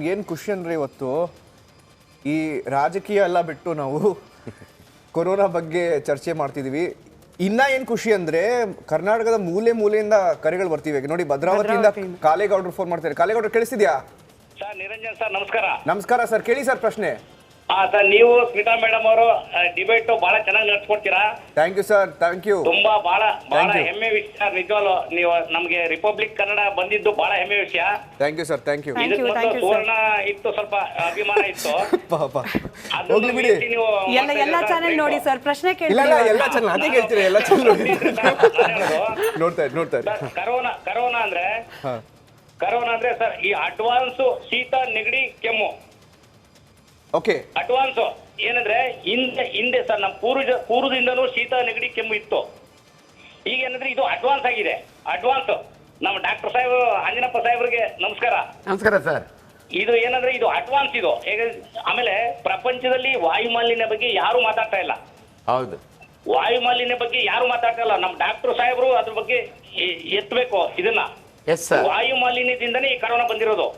ಏನು ಖುಷಿ ಅಂದರೆ ಇವತ್ತು ಈ ರಾಜಕೀಯ ಎಲ್ಲ ಬಿಟ್ಟು ನಾವು ಕೊರೋನಾ ಬಗ್ಗೆ ಚರ್ಚೆ ಮಾಡ್ತಿದ್ದೀವಿ. ಇನ್ನ ಏನು ಖುಷಿ ಅಂದರೆ ಕರ್ನಾಟಕದ ಮೂಲೆ ಮೂಲೆಯಿಂದ ಕರೆಗಳು ಬರ್ತಿವೆ. ನೋಡಿ, ಭದ್ರಾವತಿಯಿಂದ ಕಾಲೇಗೌಡರು ಫೋನ್ ಮಾಡ್ತಾರೆ. ಕಾಲೇಗೌಡರು ಕೇಳಿಸ್ತಿದ್ಯಾ ಸರ್? ನಿರಂಜನ್ ಸರ್, ನಮಸ್ಕಾರ. ನಮಸ್ಕಾರ ಸರ್, ಕೇಳಿ ಸರ್ ಪ್ರಶ್ನೆ. ಸರ್, ನೀವು ಸ್ಮಿತಾ ಮೇಡಮ್ ಅವರು ಡಿಬೇಟ್ ಬಹಳ ಚೆನ್ನಾಗಿ ನಡೆಸ್ಕೊಡ್ತೀರಾ. Thank you sir, thank you. ತುಂಬಾ ಬಹಳ ಹೆಮ್ಮೆ ವಿಷಯ. ನಿಜವಾಗ್ಲು ನೀವು ನಮ್ಗೆ ರಿಪಬ್ಲಿಕ್ ಕನ್ನಡ ಬಂದಿದ್ದು ಬಹಳ ಹೆಮ್ಮೆ ವಿಷಯ. Thank you sir, thank you. Suvarna ಇತ್ತು, ಸ್ವಲ್ಪ ಅಭಿಮಾನ ಇತ್ತು. ಹೋಗ್ಲಿ ಬಿಡಿ, ಎಲ್ಲ ಚಾನೆಲ್ ನೋಡಿ ಸರ್. ಪ್ರಶ್ನೆ ಕೇಳಿ. ಇಲ್ಲ ಎಲ್ಲ ಚಾನಲ್ ಅದೇ ಕೇಳ್ತೀರಿ, ಎಲ್ಲ ಚಾನಲ್ ನೋಡ್ತಾ ಇರಿ. ಕರೋನಾ ಅಂದ್ರೆ ಸರ್, ಈ ಅಡ್ವಾನ್ಸ್ ಶೀತ ನೆಗಡಿ ಕೆಮ್ಮು. ಓಕೆ, ಅಡ್ವಾನ್ಸ್ ಏನಂದ್ರೆ ಹಿಂದೆ ಸರ್ ನಮ್ಮ ಪೂರ್ವದಿಂದನೂ ಶೀತ ನೆಗಡಿ ಕೆಮ್ಮು ಇತ್ತು. ಈಗ ಏನಂದ್ರೆ ಇದು ಅಡ್ವಾನ್ಸ್ ಆಗಿದೆ. ಅಡ್ವಾನ್ಸ್ ನಮ್ಮ ಡಾಕ್ಟರ್ ಸಾಹೇಬ್ ಅಂಜನಪ್ಪ ಸಾಹೇಬ್ರಿಗೆ ನಮಸ್ಕಾರ. ನಮಸ್ಕಾರ ಸರ್. ಇದು ಏನಂದ್ರೆ ಇದು ಅಡ್ವಾನ್ಸ್ ಇದು. ಆಮೇಲೆ ಪ್ರಪಂಚದಲ್ಲಿ ವಾಯು ಮಾಲಿನ್ಯ ಬಗ್ಗೆ ಯಾರು ಮಾತಾಡ್ತಾ ಇಲ್ಲ. ಹೌದು, ವಾಯು ಮಾಲಿನ್ಯ ಬಗ್ಗೆ ಯಾರು ಮಾತಾಡ್ತಾ ಇಲ್ಲ. ನಮ್ಮ ಡಾಕ್ಟರ್ ಸಾಹೇಬರು ಅದ್ರ ಬಗ್ಗೆ ಎತ್ತಬೇಕು ಇದನ್ನ. Yes sir. ವಾಯು ಮಾಲಿನ್ಯದಿಂದನೇ ಈ ಕರೋನಾ ಬಂದಿರೋದು.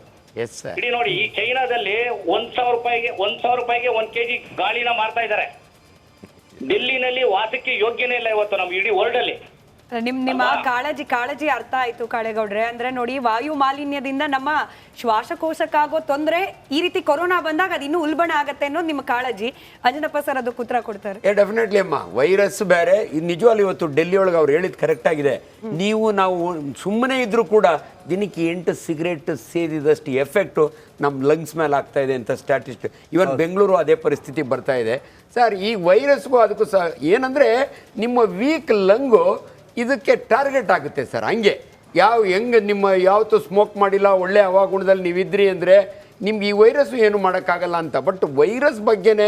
Yes sir. ಇಡೀ ನೋಡಿ, ಈ ಚೈನಾದಲ್ಲಿ 1,000 ರೂಪಾಯಿಗೆ 1 ಕೆಜಿ ಗಾಳಿನ ಮಾರ್ತಾ ಇದ್ದಾರೆ. ಡೆಲ್ಲಿನಲ್ಲಿ ವಾಸಕ್ಕೆ ಯೋಗ್ಯನೇ ಇಲ್ಲ ಇವತ್ತು ನಮ್ಮ ಇಡೀ ವರ್ಲ್ಡ್ ಅಲ್ಲಿ. ನಿಮ್ಮ ಕಾಳಜಿ ಅರ್ಥ ಆಯ್ತು ಕಾಳೇಗೌಡ್ರೆ. ಅಂದ್ರೆ ನೋಡಿ, ವಾಯು ಮಾಲಿನ್ಯದಿಂದ ನಮ್ಮ ಶ್ವಾಸಕೋಶಕ್ಕಾಗೋ ತೊಂದ್ರೆ, ಈ ರೀತಿ ಕೊರೋನಾ ಬಂದಾಗ ಅದು ಇನ್ನೂ ಉಲ್ಬಣ ಆಗತ್ತೆ ಅನ್ನೋದು ನಿಮ್ಮ ಕಾಳಜಿ. ಅಂಜನಪ್ಪ ಸರ್ ಅದಕ್ಕೆ ಉತ್ತರ ಕೊಡ್ತಾರೆ. ಡೆಫಿನೆಟ್ಲಿ ಅಮ್ಮ, ವೈರಸ್ ಬೇರೆ. ನಿಜವಾಗ್ಲೂ ಇವತ್ತು ಡೆಲ್ಲಿ ಒಳಗೆ ಅವ್ರು ಹೇಳಿದ್ ಕರೆಕ್ಟ್ ಆಗಿದೆ. ನಾವು ಸುಮ್ಮನೆ ಇದ್ರೂ ಕೂಡ ದಿನಕ್ಕೆ 8 ಸಿಗರೇಟ್ ಸೇದಿದಷ್ಟು ಎಫೆಕ್ಟು ನಮ್ಮ ಲಂಗ್ಸ್ ಮೇಲೆ ಆಗ್ತಾ ಇದೆ ಅಂತ ಸ್ಟ್ಯಾಟಿಸ್ಟಿಕ್. ಇವನ್ ಬೆಂಗಳೂರು ಅದೇ ಪರಿಸ್ಥಿತಿ ಬರ್ತಾ ಇದೆ ಸರ್. ಈ ವೈರಸ್ಗೂ ಅದಕ್ಕೂ ಸಹ ಏನಂದ್ರೆ ನಿಮ್ಮ ವೀಕ್ ಲಂಗು ಇದಕ್ಕೆ ಟಾರ್ಗೆಟ್ ಆಗುತ್ತೆ ಸರ್. ಹಂಗೆ ಹೆಂಗೆ ನಿಮ್ಮ ಯಾವತ್ತೂ ಸ್ಮೋಕ್ ಮಾಡಿಲ್ಲ, ಒಳ್ಳೆ ಹವಾಗುಣದಲ್ಲಿ ನೀವಿದ್ರಿ ಅಂದರೆ ನಿಮ್ಗೆ ಈ ವೈರಸ್ಸು ಏನು ಮಾಡೋಕ್ಕಾಗಲ್ಲ ಅಂತ. ಬಟ್ ವೈರಸ್ ಬಗ್ಗೆನೇ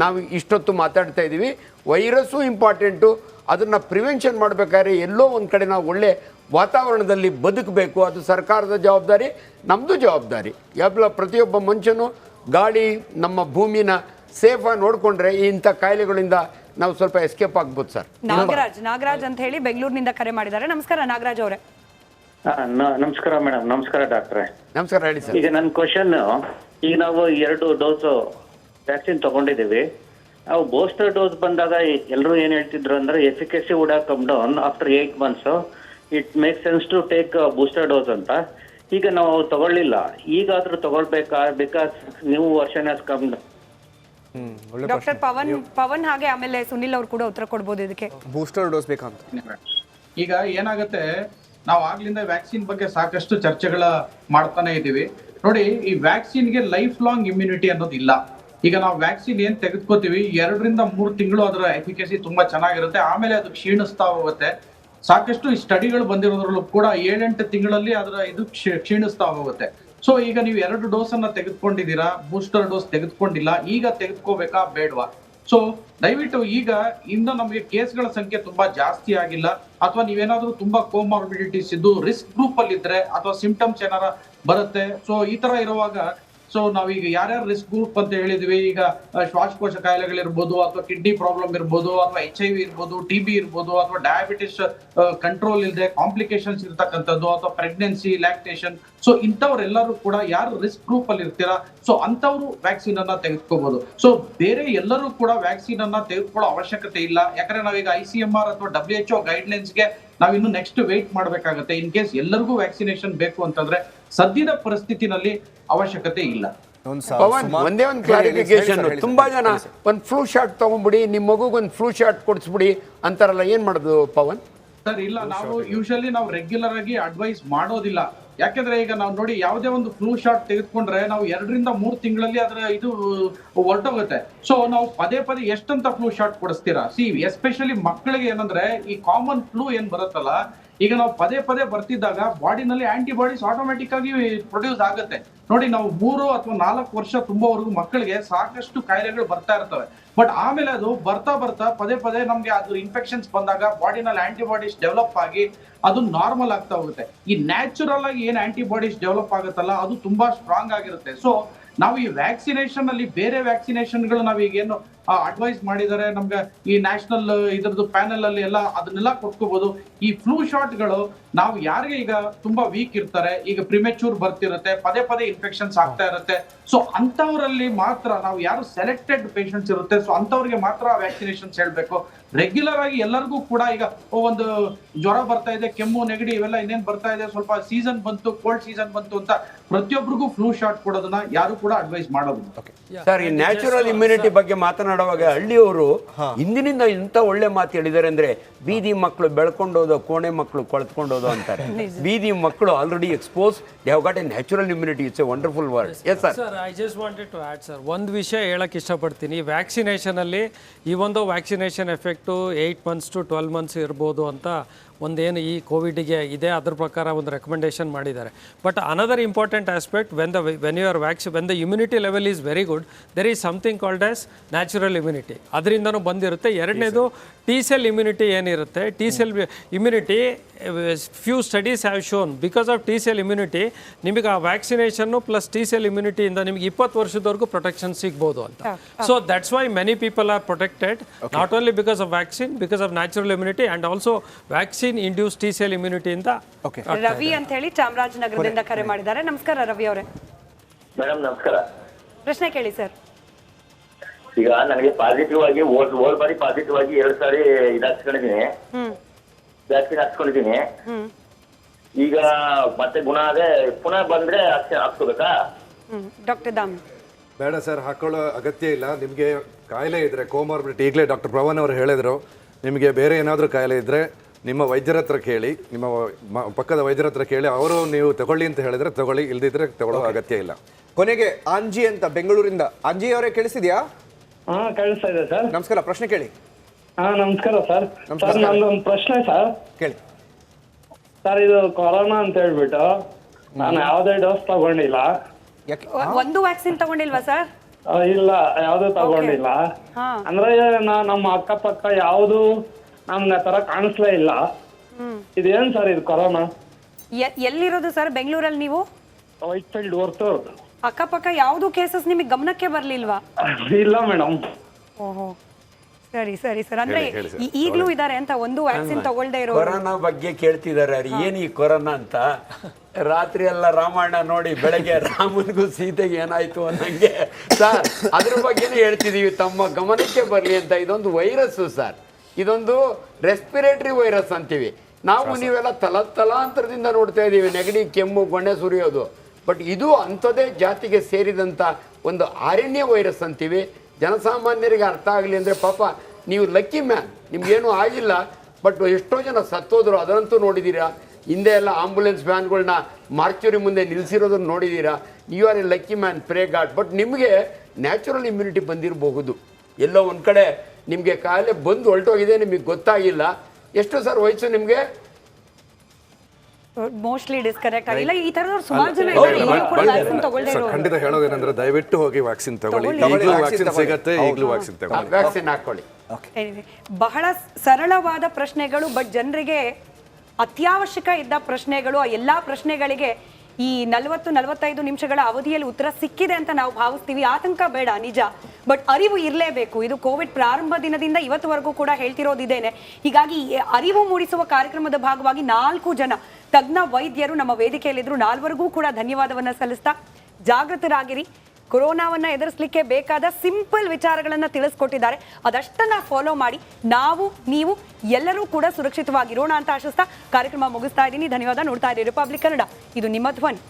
ನಾವು ಇಷ್ಟೊತ್ತು ಮಾತಾಡ್ತಾ ಇದ್ದೀವಿ. Virus important. ಅದನ್ನು ಪ್ರಿವೆನ್ಷನ್ ಮಾಡಬೇಕಾದ್ರೆ ಎಲ್ಲೋ ಒಂದು ಕಡೆ ನಾವು ಒಳ್ಳೆ ವಾತಾವರಣದಲ್ಲಿ ಬದುಕಬೇಕು. ಅದು ಸರ್ಕಾರದ ಜವಾಬ್ದಾರಿ, ನಮ್ಮದು ಜವಾಬ್ದಾರಿ. ಪ್ರತಿಯೊಬ್ಬ ಮನುಷ್ಯನು ಗಾಳಿ, ನಾಮ ಭೂಮಿನ ಸೇಫಾಗಿ ನೋಡಿಕೊಂಡ್ರೆ ಇಂಥ ಕಾಯಿಲೆಗಳಿಂದ ನಾವು ಸ್ವಲ್ಪ ಎಸ್ಕೇಪ್ ಆಗ್ಬೋದು ಸರ್. ನಾಗರಾಜ್ ಅಂತ ಹೇಳಿ ಬೆಂಗಳೂರಿನಿಂದ ಕರೆ ಮಾಡಿದ್ದಾರೆ. ನಮಸ್ಕಾರ ನಾಗರಾಜ್ ಅವರೇ. ನಮಸ್ಕಾರ ಮೇಡಮ್. ನಮಸ್ಕಾರ ಡಾಕ್ಟ್ರೆ. ನಮಸ್ಕಾರ, ಹೇಳಿ ಸರ್. ಈಗ ನನ್ನ ಕ್ವಶನ್, ಈಗ ನಾವು 2 ಡೋಸ್ ವ್ಯಾಕ್ಸಿನ್ ತಗೊಂಡಿದ್ದೀವಿ. ನಾವು ಬೂಸ್ಟರ್ ಡೋಸ್ ಬಂದಾಗ ಎಲ್ಲರೂ ಏನ್ ಹೇಳ್ತಿದ್ರು ಅಂದ್ರೆ efficacy would have come down after 8 months. It make sense to take booster dose ಅಂತ. ಈಗ ನಾವು ತಗೊಳ್ಳಿಲ್ಲ, ಈಗಾದ್ರೂ ತಗೊಳ್ಬೇಕಾ? Because new version has come. Doctor Pavan ಹಾಗೆ ಆಮೇಲೆ ಸುನಿಲ್ ಅವ್ರು ಕೂಡ ಉತ್ತರ ಕೊಡ್ಬೋದು ಇದಕ್ಕೆ. ಬೂಸ್ಟರ್ ಡೋಸ್ ಬೇಕಂತ. ಈಗ ಏನಾಗುತ್ತೆ, ನಾವು ಆಗ್ಲಿಂದ ವ್ಯಾಕ್ಸಿನ್ ಬಗ್ಗೆ ಸಾಕಷ್ಟು ಚರ್ಚೆಗಳ ಮಾಡ್ತಾನೆ ಇದ್ದೀವಿ. ನೋಡಿ, ಈ ವ್ಯಾಕ್ಸಿನ್ಗೆ ಲೈಫ್ ಲಾಂಗ್ ಇಮ್ಯುನಿಟಿ ಅನ್ನೋದು ಇಲ್ಲ. ಈಗ ನಾವು ವ್ಯಾಕ್ಸಿನ್ ಏನ್ ತೆಗೆದುಕೋತೀವಿ, 2 ರಿಂದ 3 ತಿಂಗಳು ಅದರ ಎಫಿಕಸಿ ತುಂಬಾ ಚೆನ್ನಾಗಿರುತ್ತೆ. ಆಮೇಲೆ ಅದು ಕ್ಷೀಣಿಸ್ತಾ ಹೋಗುತ್ತೆ. ಸಾಕಷ್ಟು ಈ ಸ್ಟಡಿಗಳು ಬಂದಿರೋದ್ರಲ್ಲೂ ಕೂಡ 7-8 ತಿಂಗಳಲ್ಲಿ ಅದರ ಇದು ಕ್ಷೀಣಿಸ್ತಾ ಹೋಗುತ್ತೆ. ಸೊ ಈಗ ನೀವು 2 ಡೋಸ್ ಅನ್ನ ತೆಗೆದುಕೊಂಡಿದ್ದೀರಾ, ಬೂಸ್ಟರ್ ಡೋಸ್ ತೆಗೆದುಕೊಂಡಿಲ್ಲ. ಈಗ ತೆಗೆದುಕೋಬೇಕಾ ಬೇಡವಾ? ಸೊ ದಯವಿಟ್ಟು ಈಗ ಇನ್ನು ನಮಗೆ ಕೇಸ್ಗಳ ಸಂಖ್ಯೆ ತುಂಬಾ ಜಾಸ್ತಿ ಆಗಿಲ್ಲ, ಅಥವಾ ನೀವೇನಾದ್ರೂ ತುಂಬಾ ಕೋಮಾರ್ಬಿಡಿಟೀಸ್ ಇದ್ದು ರಿಸ್ಕ್ ಗ್ರೂಪ್ ಅಲ್ಲಿ ಇದ್ರೆ, ಅಥವಾ ಸಿಂಪ್ಟಮ್ಸ್ ಏನಾರ ಬರುತ್ತೆ, ಸೊ ಈ ತರ ಇರುವಾಗ ಸೊ ನಾವೀಗ ಯಾರ್ಯಾರು ರಿಸ್ಕ್ ಗ್ರೂಪ್ ಅಂತ ಹೇಳಿದ್ವಿ, ಈಗ ಶ್ವಾಸಕೋಶ ಕಾಯಿಲೆಗಳಿರ್ಬೋದು, ಅಥವಾ ಕಿಡ್ನಿ ಪ್ರಾಬ್ಲಮ್ ಇರ್ಬೋದು, ಅಥವಾ HIV ಇರ್ಬೋದು, TB ಇರ್ಬೋದು, ಅಥವಾ ಡಯಾಬಿಟಿಸ್ ಕಂಟ್ರೋಲ್ ಇಲ್ಲದೆ ಕಾಂಪ್ಲಿಕೇಶನ್ಸ್ ಇರ್ತಕ್ಕಂಥದ್ದು, ಅಥವಾ ಪ್ರೆಗ್ನೆನ್ಸಿ, ಲ್ಯಾಕ್ಟೇಷನ್. ಸೊ ಇಂಥವ್ರೆಲ್ಲರೂ ಕೂಡ ಯಾರು ರಿಸ್ಕ್ ಗ್ರೂಪ್ ಅಲ್ಲಿ ಇರ್ತೀರಾ, ಸೊ ಅಂತವ್ರು ವ್ಯಾಕ್ಸಿನ್ ಅನ್ನ ತೆಗೆದುಕೋಬಹುದು. ಸೊ ಬೇರೆ ಎಲ್ಲರೂ ಕೂಡ ವ್ಯಾಕ್ಸಿನ್ ಅನ್ನ ತೆಗೆದುಕೊಳ್ಳೋ ಅವಶ್ಯಕತೆ ಇಲ್ಲ. ಯಾಕಂದ್ರೆ ನಾವೀಗ ICMR ಅಥವಾ WHO ಗೈಡ್ಲೈನ್ಸ್ಗೆ ನಾವಿನ್ನು ನೆಕ್ಸ್ಟ್ ವೇಟ್ ಮಾಡಬೇಕಾಗತ್ತೆ. ಇನ್ ಕೇಸ್ ಎಲ್ಲರಿಗೂ ವ್ಯಾಕ್ಸಿನೇಷನ್ ಬೇಕು ಅಂತಂದ್ರೆ ಸದ್ಯದ ಪರಿಸ್ಥಿತಿನಲ್ಲಿ ಅವಶ್ಯಕತೆ ಇಲ್ಲ. ಒಂದೇ ಒಂದು ಕ್ಲಾರಿಫಿಕೇಶನ್. ತುಂಬಾ ಜನ ಒಂದು ಫ್ಲೂ ಶಾಟ್ ತಗೊಂಡ್ಬಿಡಿ, ನಿಮ್ಮ ಮಗುಗೆ ಒಂದು ಫ್ಲೂ ಶಾಟ್ ಕೊಡಿಸ್ಬಿಡಿ ಅಂತಾರಲ್ಲ, ಏನ್ ಮಾಡೋದು ಪವನ್? ಸರ್ ಇಲ್ಲ, ನಾವು ರೆಗ್ಯುಲರ್ ಆಗಿ ಅಡ್ವೈಸ್ ಮಾಡೋದಿಲ್ಲ. ಯಾಕಂದ್ರೆ ಈಗ ನಾವು ನೋಡಿ, ಯಾವುದೇ ಒಂದು ಫ್ಲೂ ಶಾಟ್ ತೆಗೆದುಕೊಂಡ್ರೆ ನಾವು 2 ರಿಂದ 3 ತಿಂಗಳಲ್ಲಿ ಅದರ ಇದು ಹೊರಟೋಗುತ್ತೆ. ಸೊ ನಾವು ಪದೇ ಎಷ್ಟಂತ ಫ್ಲೂ ಶಾಟ್ ಕೊಡಿಸ್ತೀರಾ? ಎಸ್ಪೆಷಲಿ ಮಕ್ಕಳಿಗೆ ಏನಂದ್ರೆ ಈ ಕಾಮನ್ ಫ್ಲೂ ಏನ್ ಬರುತ್ತಲ್ಲ, ಈಗ ನಾವು ಪದೇ ಬರ್ತಿದ್ದಾಗ ಬಾಡಿನಲ್ಲಿ ಆಂಟಿಬಾಡೀಸ್ ಆಟೋಮೆಟಿಕ್ ಆಗಿ ಪ್ರೊಡ್ಯೂಸ್ ಆಗುತ್ತೆ. ನೋಡಿ, ನಾವು 3 ಅಥವಾ 4 ವರ್ಷ ತುಂಬವರೆಗೂ ಮಕ್ಕಳಿಗೆ ಸಾಕಷ್ಟು ಕಾಯಿಲೆಗಳು ಬರ್ತಾ ಇರ್ತವೆ. ಬಟ್ ಆಮೇಲೆ ಅದು ಬರ್ತಾ ಪದೇ ನಮ್ಗೆ ಅದು ಇನ್ಫೆಕ್ಷನ್ಸ್ ಬಂದಾಗ ಬಾಡಿನಲ್ಲಿ ಆಂಟಿಬಾಡೀಸ್ ಡೆವಲಪ್ ಆಗಿ ಅದು ನಾರ್ಮಲ್ ಆಗ್ತಾ ಹೋಗುತ್ತೆ. ಈ ನ್ಯಾಚುರಲ್ ಆಗಿ ಏನ್ ಆಂಟಿಬಾಡೀಸ್ ಡೆವಲಪ್ ಆಗುತ್ತಲ್ಲ, ಅದು ತುಂಬಾ ಸ್ಟ್ರಾಂಗ್ ಆಗಿರುತ್ತೆ. ಸೊ ನಾವು ಈ ವ್ಯಾಕ್ಸಿನೇಷನ್ ಅಲ್ಲಿ ಬೇರೆ ವ್ಯಾಕ್ಸಿನೇಷನ್ಗಳು ನಾವೀಗೇನು ಅಡ್ವೈಸ್ ಮಾಡಿದ್ದಾರೆ ನಮ್ಗೆ. ಈ ನ್ಯಾಷನಲ್ ಇದ್ರದ್ದು ಪ್ಯಾನೆಲ್ ಅಲ್ಲಿ ಎಲ್ಲ ಅದನ್ನೆಲ್ಲ ಕೊಟ್ಕೋಬಹುದು. ಈ ಫ್ಲೂ ಶಾಟ್ಗಳು ನಾವು ಯಾರಿಗೆ ಈಗ ತುಂಬಾ ವೀಕ್ ಇರ್ತಾರೆ, ಈಗ ಪ್ರಿಮೆಚೂರ್ ಬರ್ತಿರುತ್ತೆ, ಪದೇ ಪದೇ ಇನ್ಫೆಕ್ಷನ್ಸ್ ಆಗ್ತಾ ಇರುತ್ತೆ, ಸೊ ಅಂತವರಲ್ಲಿ ಮಾತ್ರ ನಾವು ಯಾರು ಸೆಲೆಕ್ಟೆಡ್ ಪೇಷಂಟ್ಸ್ ಇರುತ್ತೆ, ಸೊ ಅಂತವ್ರಿಗೆ ಮಾತ್ರ ವ್ಯಾಕ್ಸಿನೇಷನ್ಸ್ ಹೇಳ್ಬೇಕು. ರೆಗ್ಯುಲರ್ ಆಗಿ ಎಲ್ಲರಿಗೂ ಕೂಡ ಈಗ ಒಂದು ಜ್ವರ ಬರ್ತಾ ಇದೆ, ಕೆಮ್ಮು ನೆಗಡಿ ಇವೆಲ್ಲ ಇನ್ನೇನ್ ಬರ್ತಾ ಇದೆ, ಸ್ವಲ್ಪ ಸೀಸನ್ ಬಂತು, ಕೋಲ್ಡ್ ಸೀಸನ್ ಬಂತು ಅಂತ ಪ್ರತಿಯೊಬ್ಬರಿಗೂ ಫ್ಲೂ ಶಾಟ್ ಕೊಡೋದನ್ನ ಯಾರು ಕೂಡ ಅಡ್ವೈಸ್ ಮಾಡೋದು. ಸರ್, ಈ ನ್ಯಾಚುರಲ್ ಇಮ್ಯುನಿಟಿ ಬಗ್ಗೆ ಮಾತನಾಡುವಾಗ ಹಳ್ಳಿಯವರು ಇಂದಿನಿಂದ ಇಂಥ ಒಳ್ಳೆ ಮಾತು ಹೇಳಿದ್ದಾರೆ ಅಂದ್ರೆ, ಬೀದಿ ಮಕ್ಕಳು ಬೆಳ್ಕೊಂಡೋದೋ ಕೋಣೆ ಮಕ್ಕಳು ಕೊಳ್ತ್ಕೊಂಡೋದೋ ಅಂತಾರೆ. ಬೀದಿ ಮಕ್ಕಳು already expose, they have got a natural immunity. It's a wonderful word. Yes sir. Sir, I just wanted to add sir, ಒಂದು ವಿಷಯ ಹೇಳಕ್ಕೆ ಇಷ್ಟಪಡ್ತೀನಿ. ವ್ಯಾಕ್ಸಿನೇಷನಲ್ಲಿ ಈ ಒಂದು vaccination effect 8 months to 12 months ಇರ್ಬೋದು ಅಂತ ಒಂದೇನು ಈ ಕೋವಿಡ್ಗೆ ಇದೆ, ಅದ್ರ ಪ್ರಕಾರ ಒಂದು ರೆಕಮೆಂಡೇಶನ್ ಮಾಡಿದ್ದಾರೆ. But another important aspect, when you are when the immunity level is very good, there is something called as natural immunity, ಅದರಿಂದನೂ ಬಂದಿರುತ್ತೆ. ಎರಡನೇದು ಟಿ ಸೆಲ್ ಇಮ್ಯುನಿಟಿ ಏನಿರುತ್ತೆ, T cell immunity, few studies have shown because of T cell immunity ನಿಮಗೆ ಆ vaccination plus T cell ಇಮ್ಯುನಿಟಿಯಿಂದ ನಿಮಗೆ 20 ವರ್ಷದವರೆಗೂ protection ಸಿಗ್ಬೋದು ಅಂತ. So that's why many people are protected, not only because of vaccine, because of natural immunity and also vaccine induce T cell immunity ಇಂದ. ರವಿ ಅಂತ ಹೇಳಿ ಚಾಮರಾಜನಗರದಿಂದ ಕರೆ ಮಾಡಿದ್ದಾರೆ. ನಮಸ್ಕಾರ ರವಿ ಅವರೇ. ಮೇಡಮ್ ನಮಸ್ಕಾರ. ಪ್ರಶ್ನೆ ಕೇಳಿ ಸರ್. ಈಗ ನನಗೆ ಪಾಸಿಟಿವ್ ಆಗಿ ಹೋದ್ ಬಾರಿ ಪಾಸಿಟಿವ್ ಆಗಿ 2 ಸಾರಿ ಹಾಕ್ಸ್ಕೊಂಡಿದ್ದೀನಿ, ವ್ಯಾಕ್ಸಿನ್ ಹಾಕ್ಸ್ಕೊಂಡಿದ್ದೀನಿ. ಈಗ ಮತ್ತೆ ಗುಣ ಆದ್ರೆ ಪುನಃ ಬಂದ್ರೆ ಹಾಕ್ಸ್ಕೋಬೇಕಾ? ಡಾಕ್ಟರ್ ದಾಮ್. ಬೇಡ ಸರ್, ಹಾಕೊಳ್ಳೋ ಅಗತ್ಯ ಇಲ್ಲ. ನಿಮಗೆ ಕಾಯಿಲೆ ಇದ್ರೆ ಕೋಮಾರ್ಬಿಡಿಟಿ, ಈಗಲೇ ಡಾಕ್ಟರ್ ಪ್ರವನ್ ಅವರು ಹೇಳಿದ್ರು, ನಿಮಗೆ ಬೇರೆ ಏನಾದರೂ ಕಾಯಿಲೆ ಇದ್ದರೆ ನಿಮ್ಮ ವೈದ್ಯರ ಹತ್ರ ಕೇಳಿ, ನಿಮ್ಮ ಪಕ್ಕದ ವೈದ್ಯರ ಹತ್ರ ಕೇಳಿ, ಅವರು ನೀವು ತಗೊಳ್ಳಿ ಅಂತ ಹೇಳಿದ್ರೆ ತಗೊಳ್ಳಿ, ಇಲ್ದಿದ್ರೆ ತಗೊಳ್ಳೋ ಅಗತ್ಯ ಇಲ್ಲ. ಕೊನೆಗೆ ಆಂಜಿ ಅಂತ ಬೆಂಗಳೂರಿಂದ. ಆಂಜಿ ಅವರೇ ಕೇಳಿಸಿದ್ಯಾ? ಹಾ, ಕೇಳಿಸ್ತಾ ಇದೆ ಸರ್. ನಮಸ್ಕಾರ, ಪ್ರಶ್ನೆ ಕೇಳಿ. ಹಾ, ನಮಸ್ಕಾರ ಸರ್. ಸರ್, ನಂದೊಂದು ಪ್ರಶ್ನೆ ಸರ್. ಕೇಳಿ ಸರ್, ಇದು ಕೊರೋನಾ ಅಂತ ಹೇಳ್ಬಿಟ್ಟು ನಾನು ಯಾವುದೇ ಡೋಸ್ ತಗೊಂಡಿಲ್ಲ. ಯಾಕೆ? ಒಂದು ವ್ಯಾಕ್ಸಿನ್ ತಗೊಂಡಿಲ್ವಾ ಸರ್? ಇಲ್ಲ, ಯಾವ್ದು ತಗೊಂಡಿಲ್ಲ. ಅಂದ್ರೆ ನಮ್ಮ ಅಕ್ಕಪಕ್ಕ ಯಾವುದು ನಮ್ಗೆ ತರ ಕಾಣಿಸ್ಲೇ ಇಲ್ಲ. ಇದೇನ್ ಸರ್ ಇದು ಕೊರೋನಾ? ಎಲ್ಲಿರೋದು ಸರ್ ಬೆಂಗಳೂರಲ್ಲಿ ನೀವು? ವೈಟ್ ಫೀಲ್ಡ್ ಹೊರ್ತೂರು. ಅಕ್ಕಪಕ್ಕ ಯಾವ್ದು ಕೇಸಸ್ ನಿಮಗೆ ಗಮನಕ್ಕೆ ಬರ್ಲಿಲ್ವಾ? ಇಲ್ಲ ಮೇಡಮ್. ಓಹೋ, ಸರಿ ಸರಿ ಸರ್. ಅಂದ್ರೆ ಈಗ್ಲೂ ಇದಾರೆ ಅಂತ ಒಂದು ವ್ಯಾಕ್ಸಿನ್ ತಗೊಳ್ದೇ ಇರೋ. ಕೊರೋನಾ ಬಗ್ಗೆ ಕೇಳ್ತಿದ್ದಾರೆ, ಏನ್ ಈ ಕೊರೋನಾ ಅಂತ. ರಾತ್ರಿ ಎಲ್ಲ ರಾಮಾಯಣ ನೋಡಿ ಬೆಳಗ್ಗೆ ರಾಮನಿಗೂ ಸೀತೆಗೆ ಏನಾಯ್ತು ಅನ್ನಂಗೆ ಸರ್, ಅದ್ರ ಬಗ್ಗೆನೇ ಹೇಳ್ತಿದೀವಿ, ತಮ್ಮ ಗಮನಕ್ಕೆ ಬರ್ಲಿ ಅಂತ. ಇದೊಂದು ವೈರಸ್ ಸರ್, ಇದೊಂದು ರೆಸ್ಪಿರೇಟರಿ ವೈರಸ್ ಅಂತೀವಿ ನಾವು. ನೀವೆಲ್ಲ ತಲಾಂತರದಿಂದ ನೋಡ್ತಾ ಇದ್ದೀವಿ, ನೆಗಡಿ, ಕೆಮ್ಮು, ಗೊಣ್ಣೆ ಸುರಿಯೋದು. ಬಟ್ ಇದು ಅಂಥದ್ದೇ ಜಾತಿಗೆ ಸೇರಿದಂಥ ಒಂದು ಆರಣ್ಯ ವೈರಸ್ ಅಂತೀವಿ. ಜನಸಾಮಾನ್ಯರಿಗೆ ಅರ್ಥ ಆಗಲಿ ಅಂದರೆ, ಪಾಪ ನೀವು ಲಕ್ಕಿ ಮ್ಯಾನ್, ನಿಮ್ಗೇನು ಆಗಿಲ್ಲ, ಬಟ್ ಎಷ್ಟೋ ಜನ ಸತ್ತೋದ್ರು, ಅದರಂತೂ ನೋಡಿದ್ದೀರಾ. ಹಿಂದೆ ಎಲ್ಲ ಆಂಬುಲೆನ್ಸ್ ವ್ಯಾನ್ಗಳನ್ನ ಮಾರ್ಚುರಿ ಮುಂದೆ ನಿಲ್ಲಿಸಿರೋದನ್ನು ನೋಡಿದ್ದೀರಾ. You are a lucky man, pray god. But ನಿಮಗೆ ನ್ಯಾಚುರಲ್ ಇಮ್ಯುನಿಟಿ ಬಂದಿರಬಹುದು. ಎಲ್ಲೋ ಒಂದು ಕಡೆ ನಿಮಗೆ ಕಾಯಿಲೆ ಬಂದು ಹೊರಟೋಗಿದೆ, ನಿಮಗೆ ಗೊತ್ತಾಗಿಲ್ಲ. ಎಷ್ಟು ಸರ್ ವಯಸ್ಸು ನಿಮಗೆ? ಮೋಸ್ಟ್ಲಿ ಡಿಸ್ಕನೆಕ್ಟ್ ಆಗಿಲ್ಲ. ಈ ತರದವ್ರು ಸುಮಾರು ಜನ ಇದ್ದಾರೆ, ಈಗಲೂ ಕೂಡ ವ್ಯಾಕ್ಸಿನ್ ತಗೊಳ್ದೇ ಇರೋರು. ಖಂಡಿತ ಹೇಳೋದೇನಂದ್ರೆ, ದಯವಿಟ್ಟು ಹೋಗಿ ವ್ಯಾಕ್ಸಿನ್ ತಗೊಳ್ಳಿ. ಈಗಲೂ ವ್ಯಾಕ್ಸಿನ್ ಸಿಗತ್ತೆ, ಈಗಲೂ ವ್ಯಾಕ್ಸಿನ್ ತಗೊಳ್ಳಿ, ವ್ಯಾಕ್ಸಿನ್ ಹಾಕೊಳ್ಳಿ. ಬಹಳ ಸರಳವಾದ ಪ್ರಶ್ನೆಗಳು, ಬಟ್ ಜನರಿಗೆ ಅತ್ಯವಶ್ಯಕ ಇದ್ದ ಪ್ರಶ್ನೆಗಳು. ಆ ಎಲ್ಲಾ ಪ್ರಶ್ನೆಗಳಿಗೆ ಈ 40-45 ನಿಮಿಷಗಳ ಅವಧಿಯಲ್ಲಿ ಉತ್ತರ ಸಿಕ್ಕಿದೆ ಅಂತ ನಾವು ಭಾವಿಸ್ತೀವಿ. ಆತಂಕ ಬೇಡ, ನಿಜ. ಬಟ್ ಅರಿವು ಇರಲೇಬೇಕು. ಇದು ಕೋವಿಡ್ ಪ್ರಾರಂಭ ದಿನದಿಂದ ಇವತ್ತುವರೆಗೂ ಕೂಡ ಹೇಳ್ತಿರೋದಿದ್ದೇನೆ. ಹೀಗಾಗಿ ಅರಿವು ಮೂಡಿಸುವ ಕಾರ್ಯಕ್ರಮದ ಭಾಗವಾಗಿ 4 ಜನ ತಜ್ಞ ವೈದ್ಯರು ನಮ್ಮ ವೇದಿಕೆಯಲ್ಲಿದ್ರು. 4ವರಿಗೂ ಕೂಡ ಧನ್ಯವಾದವನ್ನ ಸಲ್ಲಿಸ್ತಾ, ಜಾಗೃತರಾಗಿರಿ. ಕೊರೋನಾವನ್ನ ಎದುರಿಸಲಿಕ್ಕೆ ಬೇಕಾದ ಸಿಂಪಲ್ ವಿಚಾರಗಳನ್ನ ತಿಳಿಸ್ಕೊಟ್ಟಿದ್ದಾರೆ, ಅದಷ್ಟನ್ನ ಫಾಲೋ ಮಾಡಿ ನಾವು ನೀವು ಎಲ್ಲರೂ ಕೂಡ ಸುರಕ್ಷಿತವಾಗಿರೋಣ ಅಂತ ಆಶಿಸ್ತಾ ಕಾರ್ಯಕ್ರಮ ಮುಗಿಸ್ತಾ ಇದ್ದೀನಿ. ಧನ್ಯವಾದ. ನೋಡ್ತಾ ಇರಿ ರಿಪಬ್ಲಿಕ್ ಕನ್ನಡ, ಇದು ನಿಮ್ಮ ಧ್ವನಿ.